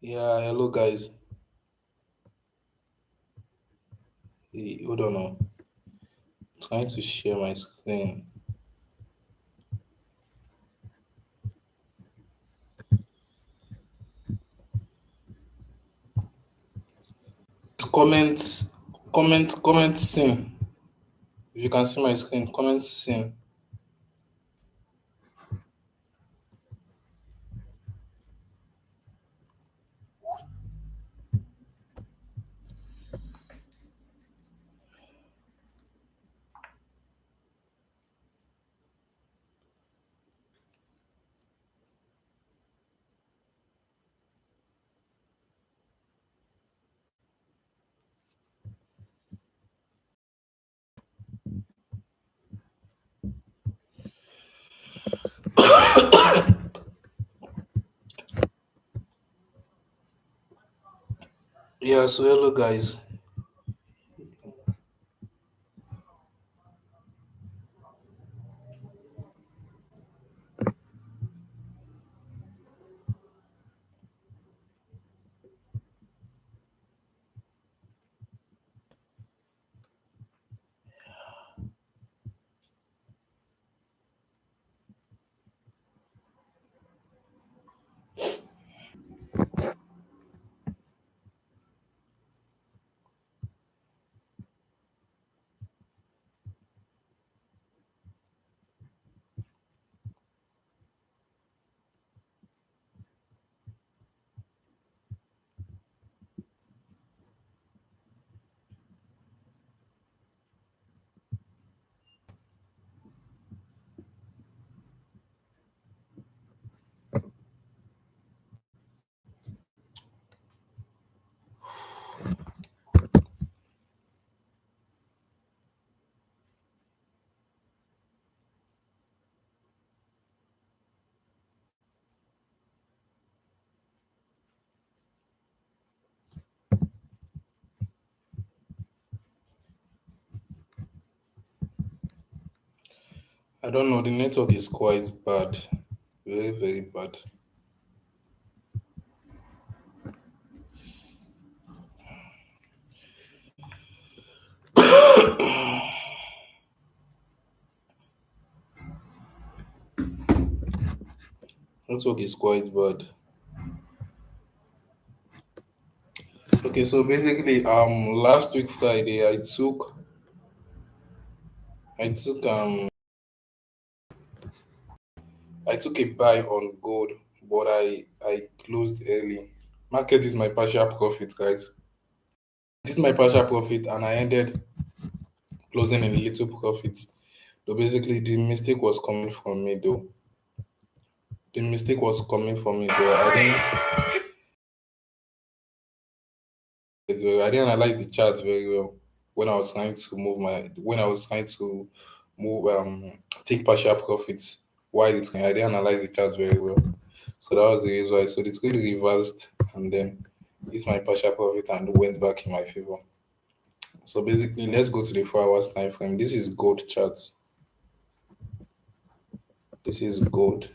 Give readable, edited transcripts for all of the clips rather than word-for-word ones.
Yeah, hello guys. Hold on now. Trying to share my screen. Comment, comment scene. If you can see my screen, comment scene. Yeah, so hello guys. I don't know, the network is quite bad. Very, very bad. Network is quite bad. Okay, so basically last week Friday I took a buy on gold, but I closed early. Market is my partial profit, guys. This is my partial profit, and I ended closing in a little profit. So basically, the mistake was coming from me, though. The mistake was coming from me, though. I didn't analyze the chart very well when I was trying to move take partial profits while it's I didn't analyze the chart very well. So that was the reason why. So the trade reversed and then it's my partial profit and went back in my favor. So basically, let's go to the 4 hours time frame. This is gold charts. This is gold.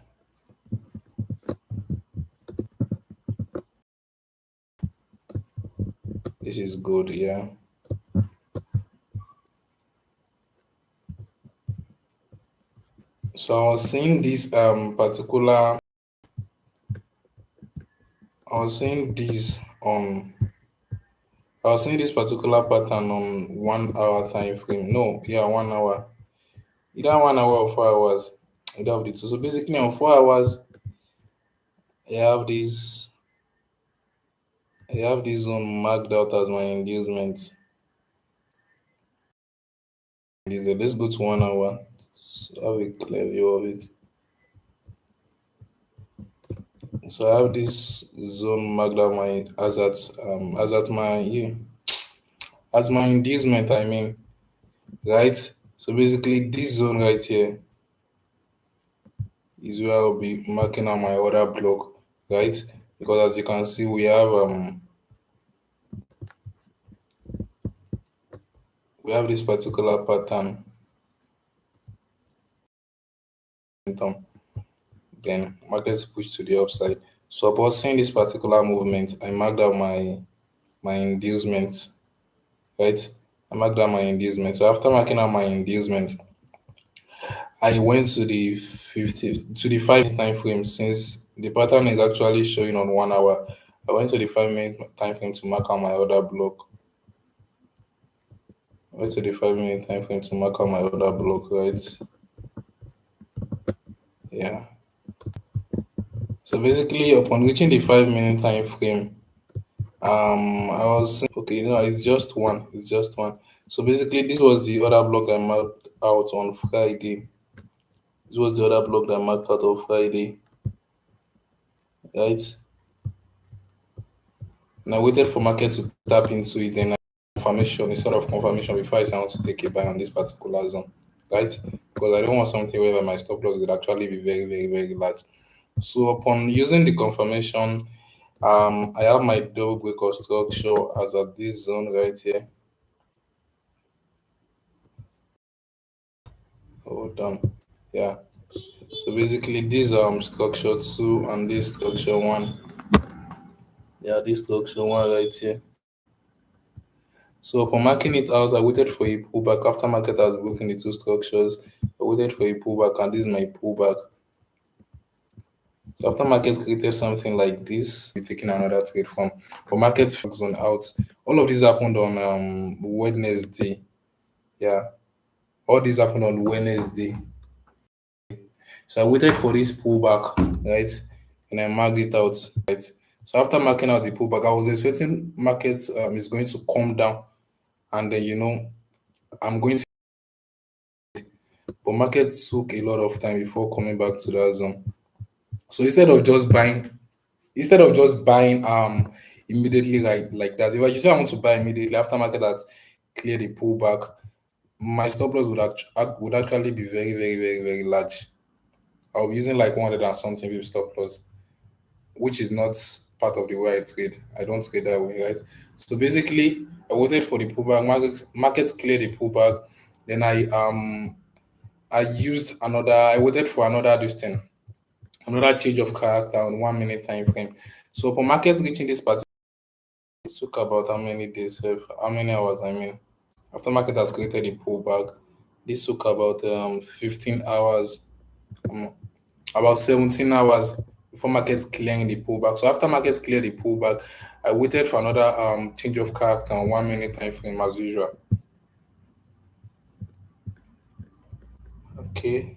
This is gold, yeah. So I was seeing this I was seeing this on I was seeing this particular pattern on 1 hour time frame. No, yeah, 1 hour. Either 1 hour or 4 hours. Either of the two. So basically on 4 hours, I have this zone marked out as my inducement. Let's go to 1 hour. So have a clear view of it. So I have this zone marked out as my inducement, I mean, right? So basically this zone right here is where I'll be marking out my order block, right? Because as you can see, we have this particular pattern. Then markets push to the upside. So upon seeing this particular movement, I marked out my inducement, right? I marked out my inducement. So after marking out my inducement, I went to the 5 minute time frame since the pattern is actually showing on 1 hour. I went to the 5 minute time frame to mark out my order block. I went to the 5 minute time frame to mark out my order block, right? Yeah. So basically, upon reaching the 5 minute time frame, I was okay. No, it's just one. It's just one. So basically, this was the other block I marked out on Friday. This was the other block that I marked out on Friday, right? And I waited for market to tap into it, then confirmation instead of confirmation before I say I want to take a buy on this particular zone, right? Because I don't want something where my stop loss would actually be very, very, very large. So upon using the confirmation, I have my double break of structure as at this zone right here. Hold on. Yeah. So basically this structure two and this structure one. Yeah, this structure one right here. So upon marking it out, I waited for a pullback. After market has broken the two structures, I waited for a pullback, and this is my pullback. So after market created something like this, we're taking another trade from. But market zone out. All of this happened on Wednesday. Yeah, all this happened on Wednesday. So I waited for this pullback, right? And I marked it out, right? So after marking out the pullback, I was expecting markets is going to come down, and then I'm going to. But market took a lot of time before coming back to that zone. So instead of just buying immediately like that, if I just say I want to buy immediately after market has cleared the pullback, my stop loss would actually be very, very, very, very large. I'll be using like 100 and something with stop loss, which is not part of the way I trade. I don't trade that way, right? So basically, I waited for the pullback. Market cleared the pullback. Then I used another. I waited for another change of character on 1 minute time frame. So for market reaching this particular, it took about how many days, how many hours? I mean, after market has created a pullback, this took about 15 hours, um, about 17 hours before market clearing the pullback. So after market cleared the pullback, I waited for another change of character on 1 minute time frame as usual. Okay,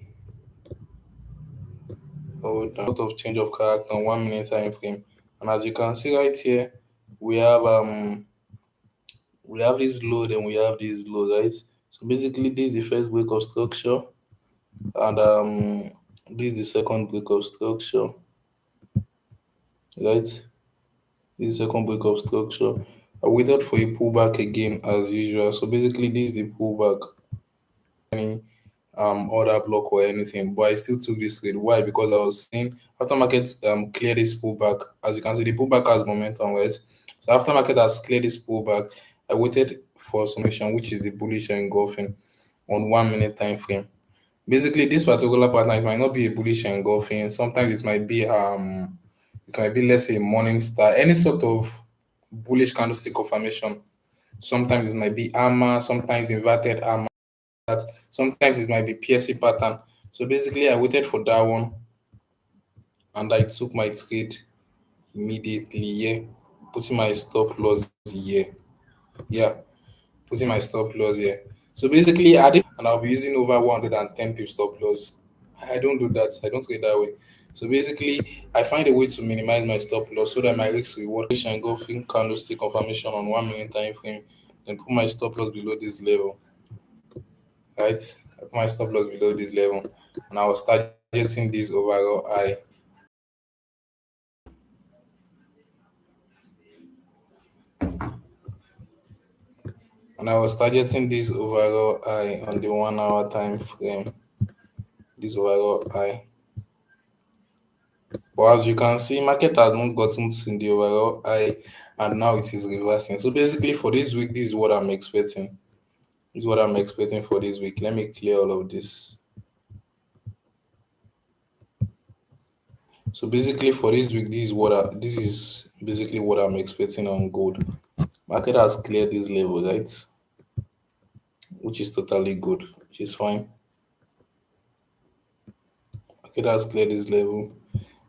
hold on. A lot of change of character on 1 minute time frame, and as you can see right here, we have um we have this load and we have this load, right? So basically, this is the first break of structure, and this is the second break of structure, right? This is the second break of structure. I waited for a pullback again as usual. So basically, this is the pullback. Any order block or anything, but I still took this trade. Why? Because I was seeing after market clear this pullback. As you can see, the pullback has momentum, right? So after market has cleared this pullback, I waited for summation, which is the bullish engulfing on 1 minute time frame. Basically, this particular pattern it might not be a bullish engulfing. Sometimes it might be let's say a morning star, any sort of bullish candlestick confirmation. Sometimes it might be armor, sometimes inverted armor. Sometimes it might be piercing pattern. So basically, I waited for that one and I took my trade immediately. Yeah, putting my stop loss here. Yeah, putting my stop loss here. So basically, I did, and I'll be using over 110 pip stop loss. I don't do that. I don't trade that way. So basically, I find a way to minimize my stop loss so that my risk reward and go film candlestick confirmation on 1 minute time frame, then put my stop loss below this level. Right? I put my stop loss below this level, and I was targeting this overall high. And I was targeting this overall high on the 1 hour time frame. This overall high. But as you can see, market has not gotten to the overall high, and now it is reversing. So basically, for this week, this is what I'm expecting. This is what I'm expecting for this week. Let me clear all of this. So basically for this week, this is basically what I'm expecting on gold. Market has cleared this level, right? Which is totally good, which is fine. Market has cleared this level,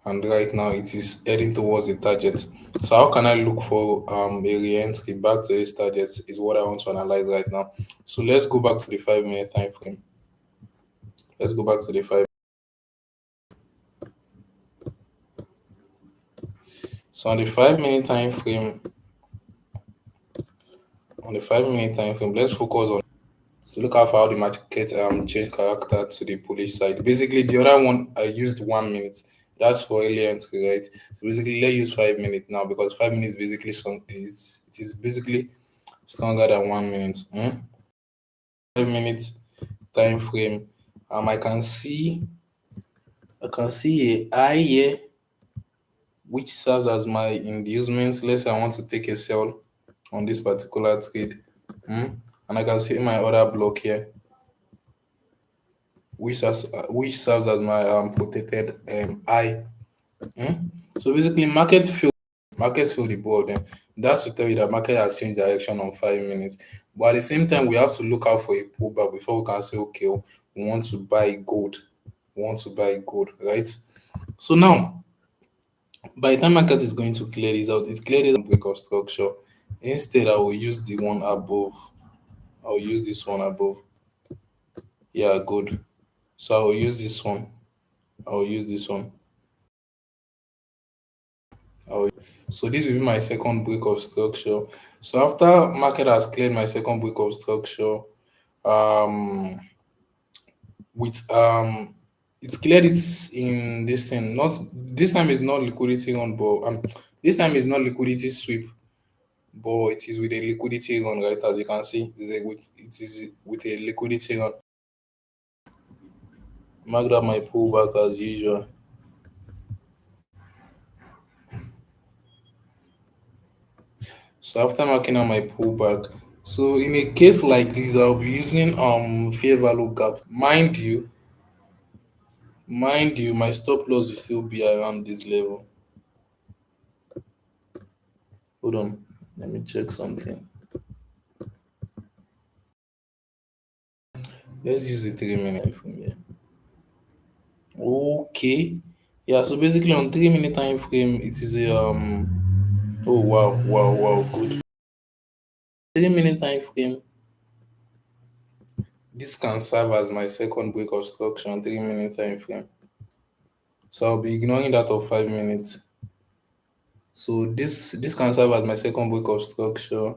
and right now it is heading towards the target. So how can I look for a re-entry back to this target is what I want to analyze right now. So let's go back to the 5 minute time frame. Let's go back to the five. So on the 5 minute time frame, let's focus on. So look how the market change character to the bullish side. Basically, the other one I used 1 minute. That's for early entry, right? So basically, let's use 5 minutes now because 5 minutes basically it is basically stronger than 1 minute. 5 minutes time frame. I can see a high here which serves as my inducement. Let's say I want to take a sell on this particular trade. And I can see my other block here which serves as my protected eye. So basically, markets feel the ball. Then that's to tell you that market has changed direction on 5 minutes. But at the same time, we have to look out for a pullback before we can say, okay, oh, we want to buy gold. We want to buy gold, right? So now, by the time market is going to clear this out, it's cleared this break of structure. Instead, I will use the one above. I'll use this one above. Yeah, good. So I will use this one. I will use this one. So this will be my second break of structure. So after market has cleared my second break of structure, um, with it's cleared it's in this thing. Not this time is not liquidity run, but this time is not liquidity sweep, but it is with a liquidity run, right? As you can see, it is with a liquidity run. Mark up my pullback as usual. So after marking out my pullback, so in a case like this, I'll be using fair value gap. Mind you, my stop loss will still be around this level. Hold on, let me check something. Let's use the 3 minute from here. Okay, yeah. So basically, on 3 minute time frame, it is a Oh wow, wow, wow, good. 3 minute time frame. This can serve as my second break of structure on 3 minute time frame. So I'll be ignoring that of 5 minutes. So this can serve as my second week of structure,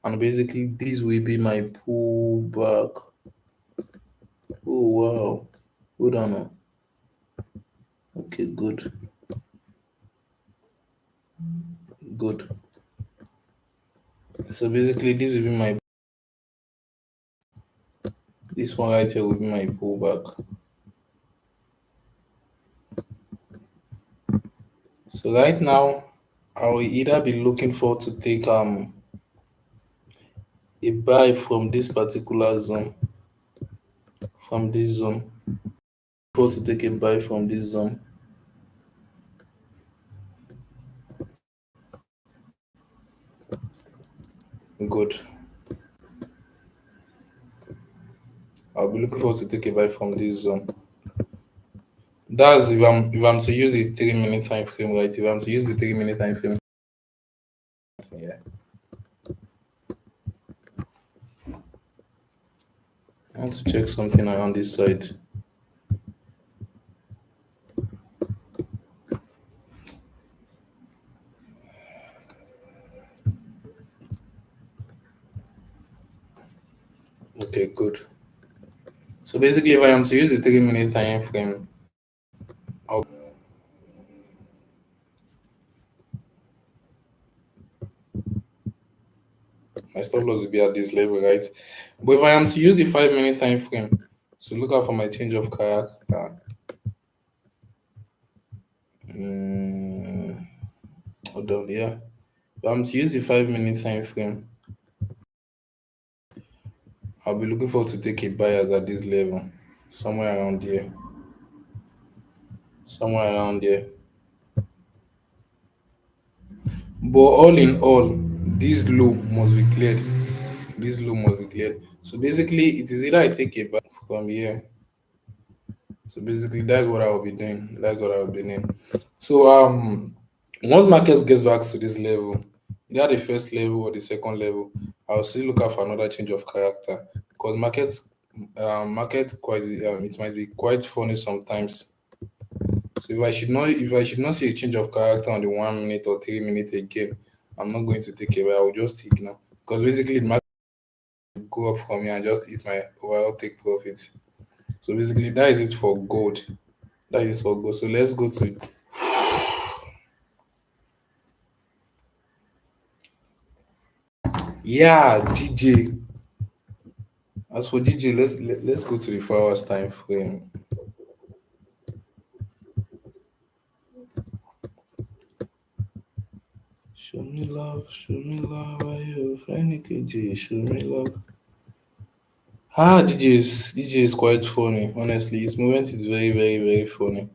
and basically this will be my pullback. Oh wow, hold on. Okay, good, good. So basically this will be my this one right here will be my pullback. So right now I will either be looking for to take a buy from this particular zone, from this zone, for to take a buy from this zone. Good. I'll be looking forward to take a buy from this zone. That's if I'm to use the 3 minute time frame, right? If I'm to use the 3 minute time frame, yeah. I want to check something around this side. Okay, good. So basically, if I am to use the 3 minute time frame, I'll, my stop loss will be at this level, right? But if I am to use the 5 minute time frame, so look out for my change of character. Mm, Hold on, yeah. If I'm to use the 5 minute time frame, I'll be looking forward to take a buyers at this level, somewhere around here, somewhere around there. But all in all, this low must be cleared. This low must be cleared. So basically, it is either I take a buy from here. So basically, that's what I will be doing. That's what I will be doing. So once markets gets back to this level, either the first level or the second level, I'll still look out for another change of character because market quite it might be quite funny sometimes. So if I should not see a change of character on the 1 minute or 3 minute again, I'm not going to take it. But I will just ignore because basically the market will go up for me and just eat my overall take profits. So basically that is it for gold. That is for gold. So let's go to GJ. As for GJ, let's go to the 4 hours time frame. Show me love, are you friendly KJ? Show me love. DJ is quite funny. Honestly, his movement is very, very, very funny.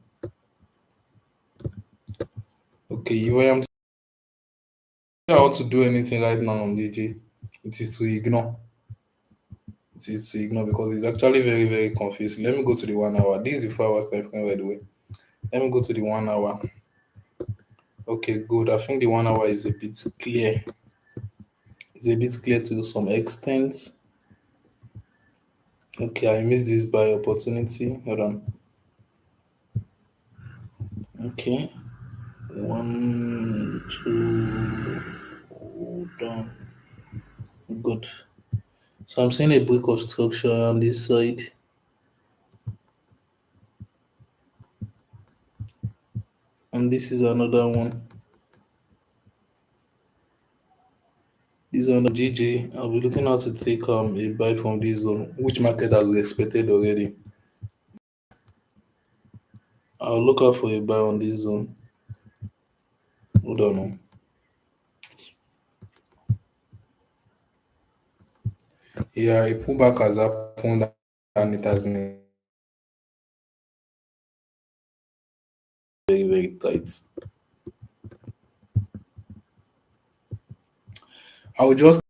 Okay, if I want to do anything right now on DJ, it is to ignore. It is to ignore because it's actually very, very confusing. Let me go to the 1 hour. This is the 4 hours time frame, by the way. Let me go to the 1 hour. Okay, good. I think the 1 hour is a bit clear. It's a bit clear to some extent. Okay, I missed this buy opportunity. Hold on. Okay. One, two, hold on. Good. So I'm seeing a break of structure on this side. And this is another one. This one GG. I'll be looking out to take a buy from this zone, which market has expected already. I'll look out for a buy on this zone. Hold on. Oh. Yeah, a pullback has happened and it has been very, very tight. I will just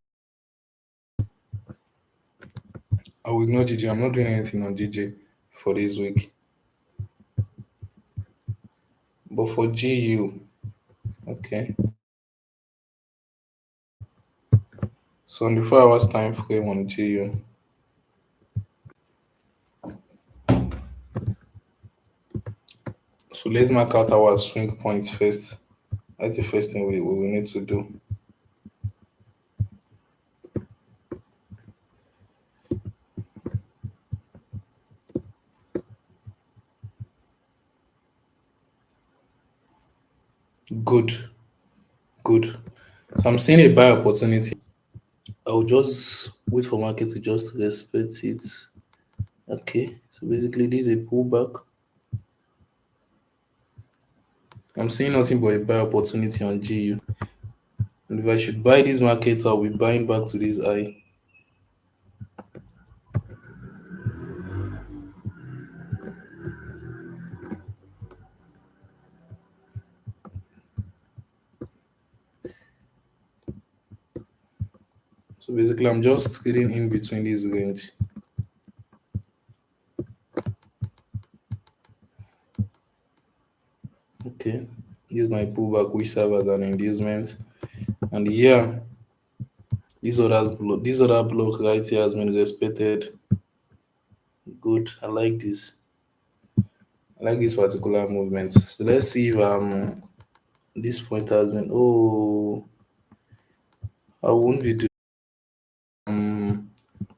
I will ignore GJ. I'm not doing anything on GJ for this week. But for GU, okay. So on the 4 hours time frame on GU, so let's mark out our swing points first. That's the first thing we will need to do. Good, good. So I'm seeing a buy opportunity. I'll just wait for market to just respect it. Okay, so basically this is a pullback. I'm seeing nothing but a buy opportunity on GU. And if I should buy this market, I'll be buying back to this high. So basically I'm just trading in between this range. Okay, use my pullback which serve as an inducement. And yeah, this other block right here has been respected. Good, I like this. I like this particular movement. So let's see if this point has been. Oh, I won't be doing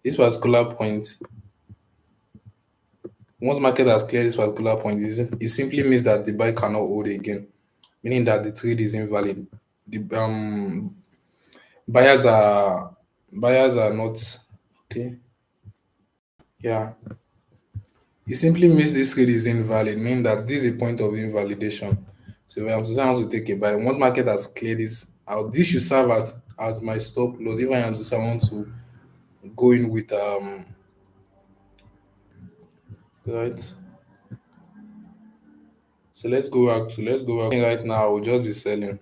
this particular point. Once market has cleared this particular point, it simply means that the buy cannot hold again, meaning that the trade is invalid. The buyers are not okay. Yeah, it simply means this trade is invalid, meaning that this is a point of invalidation. So if I'm to say I want to take a buy, once market has cleared this out, this should serve as my stop loss. If I am to say I want to go in with right. So let's go back right now. I will just be selling.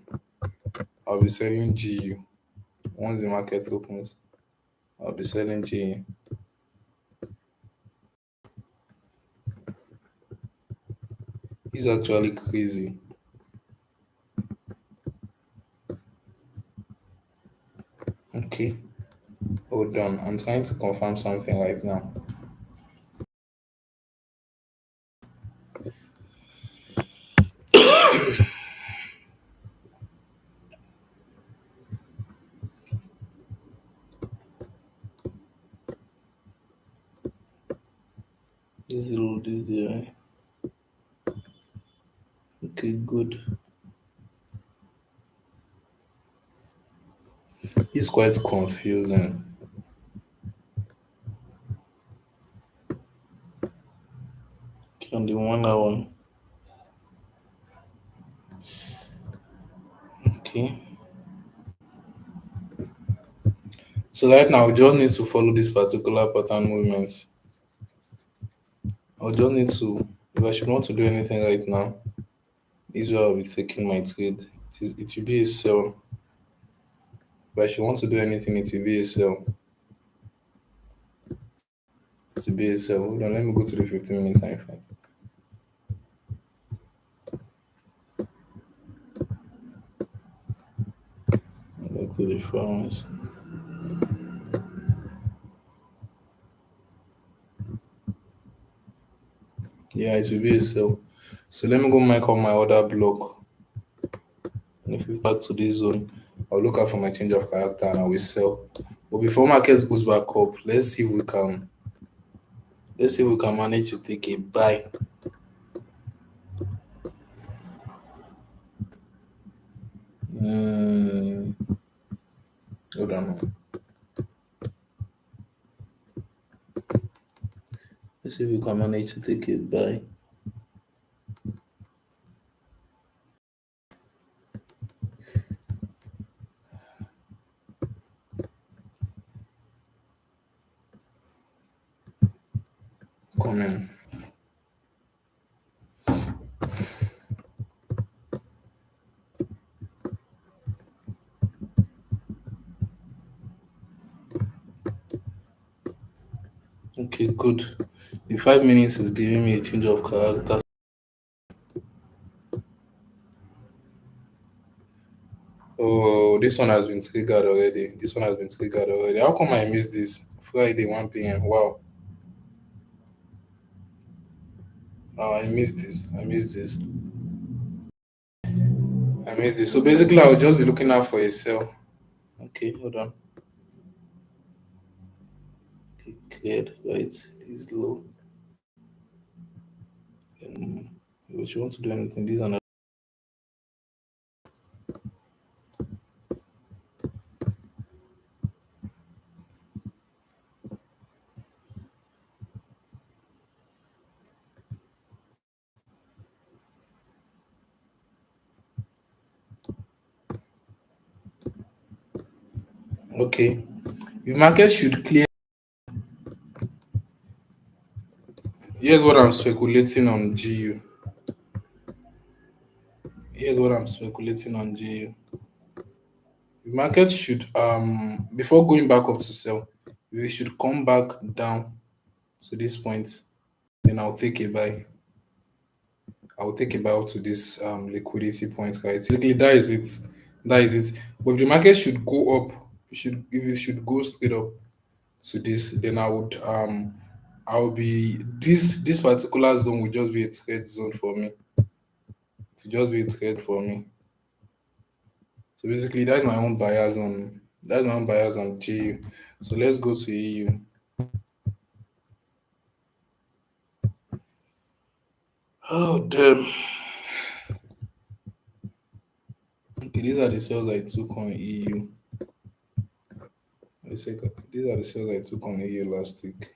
I'll be selling GU. Once the market opens, I'll be selling GU. It's actually crazy. Okay, hold on. I'm trying to confirm something right now. This is okay, good. It's quite confusing. Okay, on the 1 hour. Okay. So right now, we just need to follow this particular pattern movement. I just need to, if I should want to do anything right now, this is where I'll be taking my trade. It will be a sell. If I should want to do anything, it will be a sell. It will be a sell. Hold on, let me go to the 15-minute time frame. Go to the 4 hours. Yeah, it will be a sell. So let me go mark up my order block. And if we start to this zone, I'll look out for my change of character and I will sell. But before market goes back up, let's see if we can manage to take a buy. Hold on. Let's see if we can manage to take a buy. Come in. Okay, good. The 5 minutes is giving me a change of character. Oh, this one has been triggered already. How come I missed this? Friday 1 p.m. Wow. Oh, I missed this. So basically, I'll just be looking out for a sell. Okay, hold on. Okay, cleared. Right. It's low. If you want to do anything, these are not. Okay. The market should clear. Here's what I'm speculating on GU. Here's what I'm speculating on GU. The market should before going back up to sell, we should come back down to this point. Then I'll take a buy up to this liquidity point, right? Basically, that is it. That is it. But if the market should go up, if it should go straight up to this, then I'll be this particular zone will just be a trade zone for me. To just be a trade for me. So basically, that's my own bias on GU. So let's go to EU. Oh damn. Okay, these are the sales I took on EU. These are the sales I took on EU last week.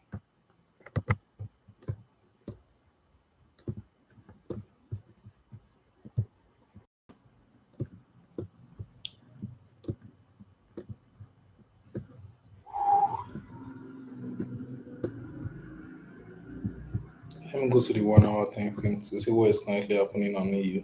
Let me go to the 1 hour time frame to see what is currently happening on EU.